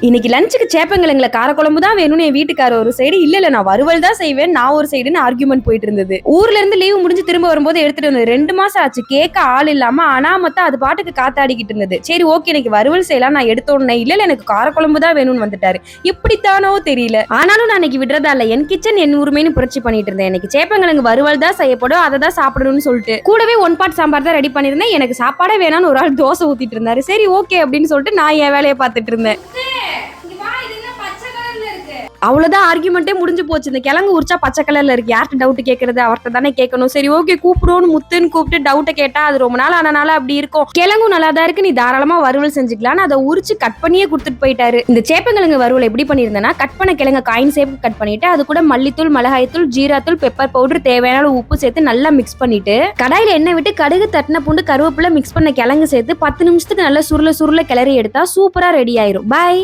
இன்னைக்கு லஞ்சுக்கு சேப்பங்கிழங்குல காரக்குழம்பு தான் வேணும்னு என் வீட்டுக்காரர் ஒரு சைடு, இல்ல நான் வறுவல் தான் செய்வேன் நான் ஒரு சைடுன்னு ஆர்கியூமெண்ட் போயிட்டு இருந்தது. ஊர்ல இருந்து லீவ் முடிஞ்சு திரும்ப வரும்போது எடுத்துட்டு வந்தது 2 மாசம் ஆச்சு. கேட்க ஆள் இல்லாம அனாமத்தா அது பாட்டுக்கு காத்தாடிக்கிட்டு இருந்தது. சரி ஓகே இன்னைக்கு வறுவல் செய்யலாம் நான் எடுத்தோன்னே, இல்ல எனக்கு காரக்குழம்பு தான் வேணும்னு வந்துட்டாரு. இப்படித்தானோ தெரியல. ஆனாலும் நான் இன்னைக்கு விடுறதா இல்ல, என் கிச்சன் என் உரிமைன்னு புரட்சி பண்ணிட்டு இருந்தேன். எனக்கு சேப்பங்கிழங்கு வறுவல் தான் செய்யப்படும், அதை தான் சாப்பிடணும்னு சொல்லிட்டு கூடவே 1 பாட் சாம்பார் தான் ரெடி பண்ணிருந்தேன். எனக்கு சாப்பாடே வேணாம்னு ஒரு ஆள் தோசை ஊத்திட்டு இருந்தாரு. சரி ஓகே அப்படின்னு சொல்லிட்டு நான் என் வேலையை பார்த்துட்டு இருந்தேன். அவ்வளவுதான் ஆர்கியூமெண்டே முடிஞ்சு போச்சு. இந்த கிழங்கு உரிச்சா பச்சை கலர்ல இருக்கு, யார்கிட்ட டவுட் கேட்கறது, அவர்கிட்ட தானே கேட்கணும். சரி ஓகே கூப்பிடுவோன்னு முத்துன்னு கூப்பிட்டு டவுட்டை கேட்டா அது ரொம்ப நாள் ஆனனால அப்படி இருக்கும். கிழங்கும் நல்லா தான் இருக்கு, நீ தாராளமா வறுவல் செஞ்சுக்கலாம், அதை உரிச்சு கட் பண்ணியே கொடுத்துட்டு போயிட்டாரு. இந்த சேப்பங்கிழங்கு வறுவல் எப்படி பண்ணிருந்தேன்னா, கட் பண்ண கிழங்கு காயின் சேப்பு கட் பண்ணிட்டு அது கூட மல்லித்தூள், மிளகாய்த்தூள், ஜீராத்தூள், பெப்பர் பவுடர், தேவையான உப்பு சேர்த்து நல்லா மிக்ஸ் பண்ணிட்டு கடாயில எண்ணெய் விட்டு கடுகு, தட்டின பூண்டு, கருவேப்பிலை மிக்ஸ் பண்ண கிழங்கு சேர்த்து 10 நிமிஷத்துக்கு நல்லா சுருள சுருள கிளறி எடுத்தா சூப்பரா ரெடி ஆயிரும். பாய்.